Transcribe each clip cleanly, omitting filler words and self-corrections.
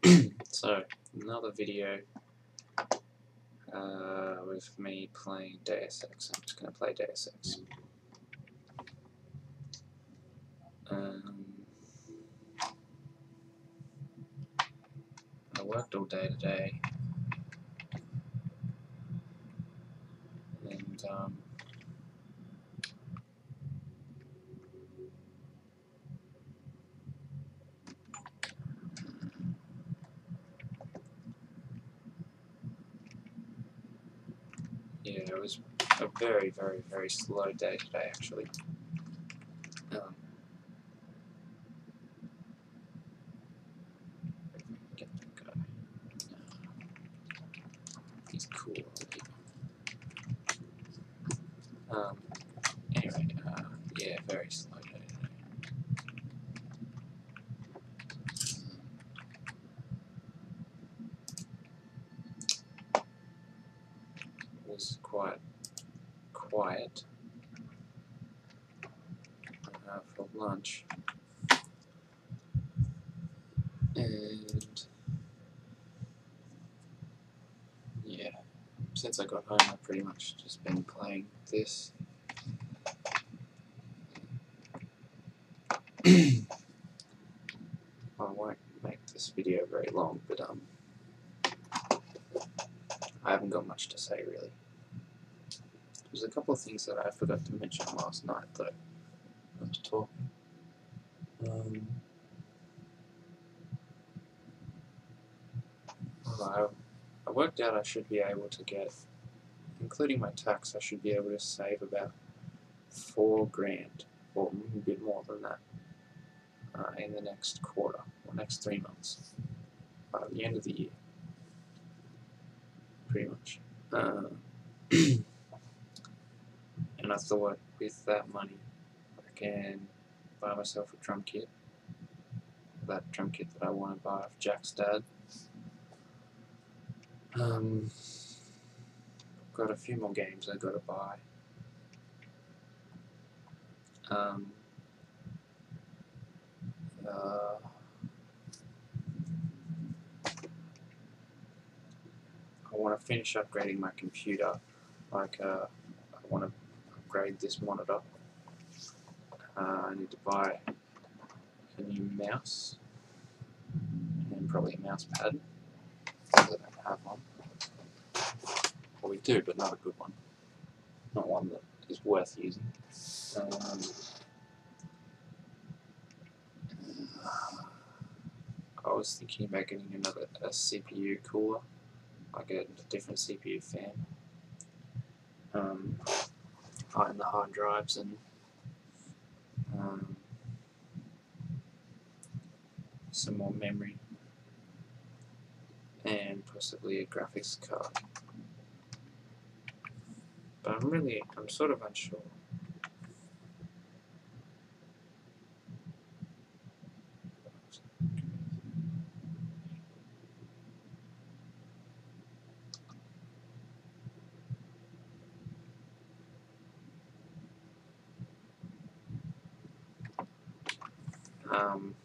So, another video with me playing Deus Ex. I'm just going to play Deus Ex. I worked all day today, and yeah, it was a very, very, very slow day today, actually. Get that guy. He's cool. Anyway, yeah, very slow day today. It was quite quiet for lunch, and yeah, since I got home, I've pretty much just been playing this. I won't make this video very long, but I haven't got much to say really. There's a couple of things that I forgot to mention last night though. I was talking. I worked out I should be able to get, including my tax, I should be able to save about $4,000 or a bit more than that in the next quarter or next 3 months by the end of the year, pretty much. And I thought with that money I can buy myself a drum kit, that drum kit that I want to buy off Jack's dad. Got a few more games I've got to buy. I want to finish upgrading my computer. Like, I want to upgrade this monitor. I need to buy a new mouse and probably a mouse pad, because I don't have one. Well, we do, but not a good one. Not one that is worth using. I was thinking about getting a CPU cooler, like a different CPU fan, hiding the hard drives and some more memory, and possibly a graphics card. But I'm sort of unsure. I'm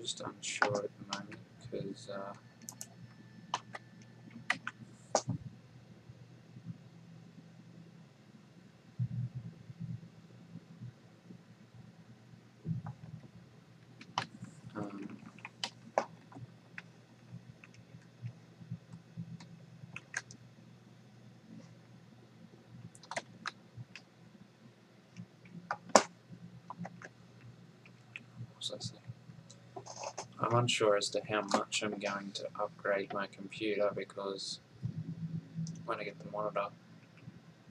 just unsure at the moment because I'm unsure as to how much I'm going to upgrade my computer, because when I get the monitor,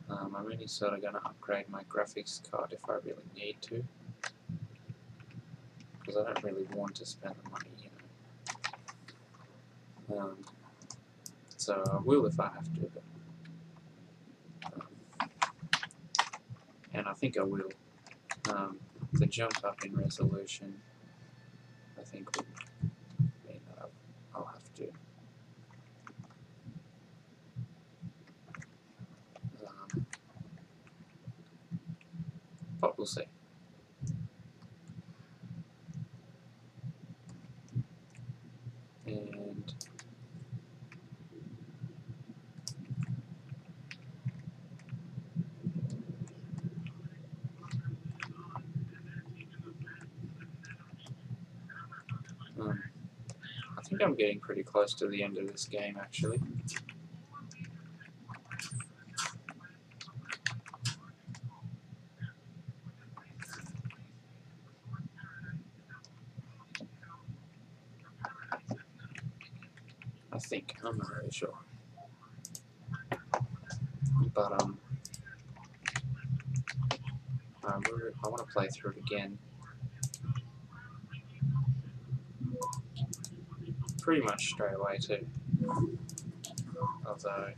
I'm only sort of going to upgrade my graphics card if I really need to, because I don't really want to spend the money, you know. So I will if I have to, and I think I will. The jump up in resolution, I think, will mean that I'll have to. But we'll see. I think I'm getting pretty close to the end of this game, actually. I think. I'm not really sure. But, I want to play through it again. Pretty much straight away, too. Although, I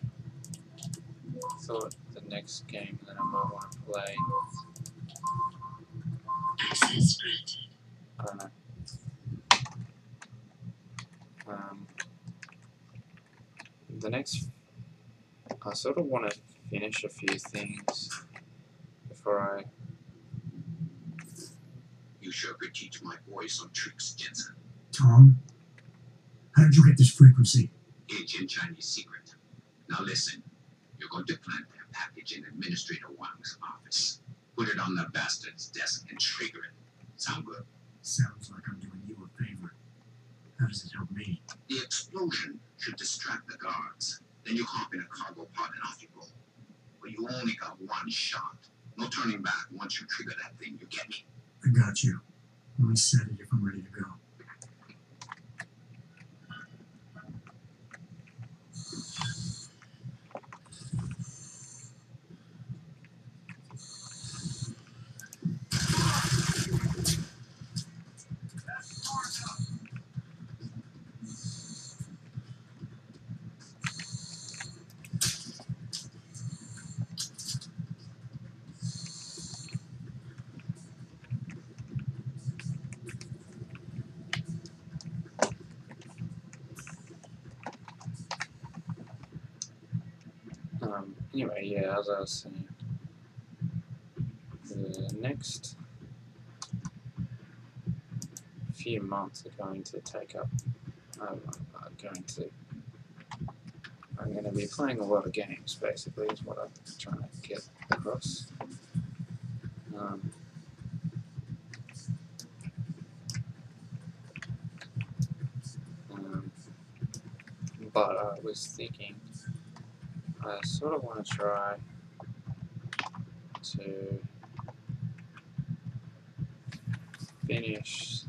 thought the next game that I might want to play... Access granted. I don't know. The next... I sort of want to finish a few things before I... You sure could teach my boy some tricks, Jensen. Tom, how did you get this frequency? Ancient Chinese secret. Now listen, you're going to plant that package in Administrator Wang's office. Put it on the bastard's desk and trigger it. Sound good? Sounds like I'm doing you a favor. How does it help me? The explosion should distract the guards. Then you hop in a cargo pod and off you go. But you only got one shot. No turning back once you trigger that thing, you get me? I got you. Only set it if I'm ready to go. Anyway, yeah, as I was saying, the next few months are going to take up. I'm going to be playing a lot of games. Basically, is what I'm trying to get across. But I was thinking, I sort of want to try to finish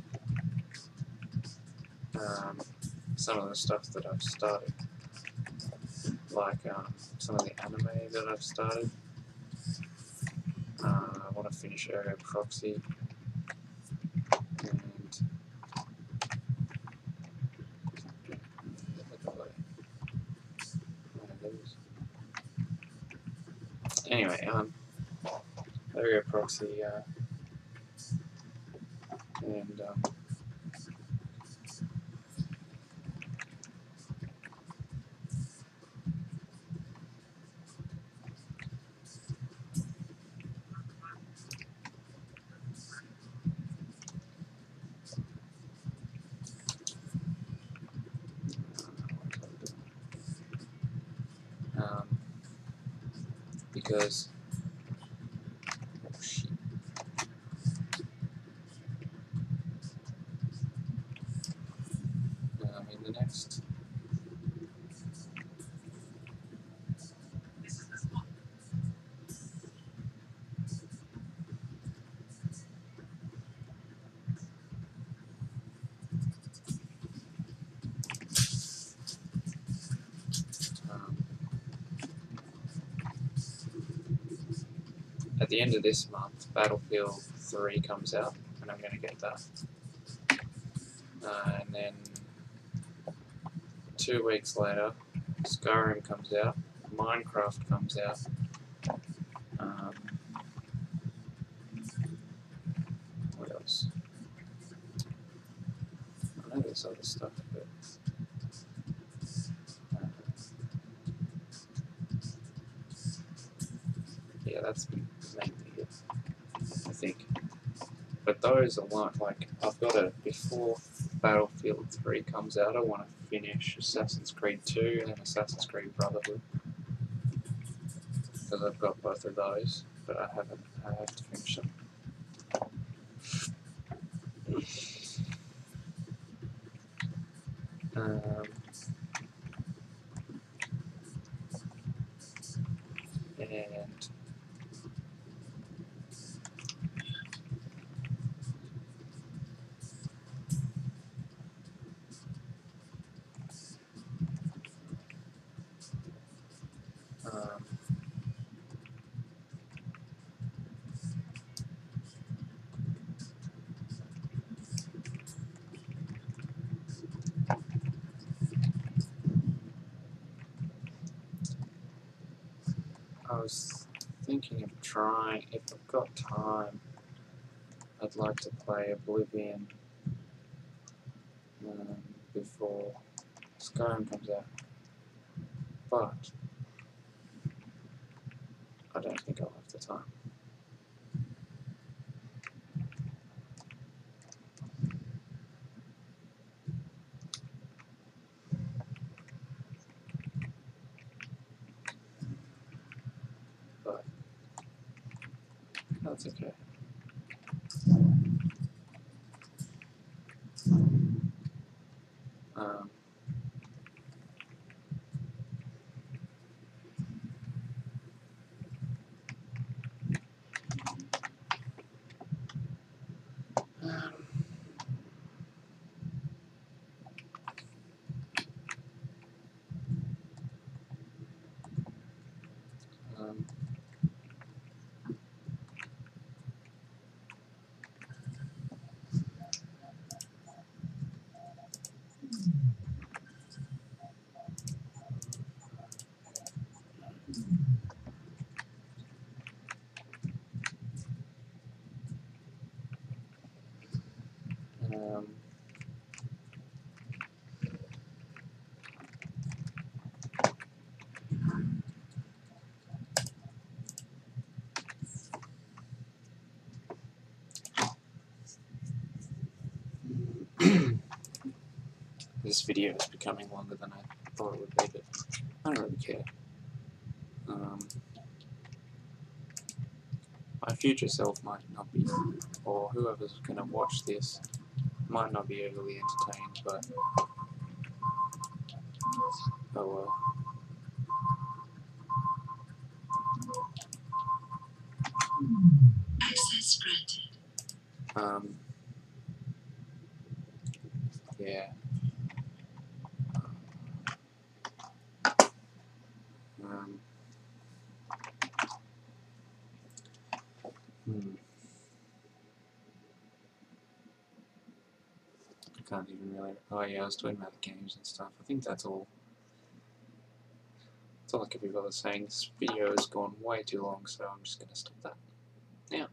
some of the stuff that I've started, like some of the anime that I've started. I want to finish Ergo Proxy, and anyway, Ergo Proxy, and because in the next at the end of this month, Battlefield 3 comes out, and I'm going to get that. And then 2 weeks later, Skyrim comes out, Minecraft comes out. What else? I know there's other stuff, but yeah, that's mainly it, I think. But those are like, I've got to, before Battlefield 3 comes out, I want to finish Assassin's Creed 2 and Assassin's Creed Brotherhood. Because I've got both of those, but I have to finish them. And I was thinking of trying, if I've got time, I'd like to play Oblivion before Skyrim comes out, but I don't think I'll have the time. But that's okay. Um, um, um, this video is becoming longer than I thought it would be, but I don't really care. My future self might not be, or whoever's going to watch this, might not be overly entertained, but oh well. Access granted. Yeah. I can't even really. Oh yeah, I was talking about the games and stuff. I think that's all. That's all I could be bothered saying. This video has gone way too long, so I'm just going to stop that now.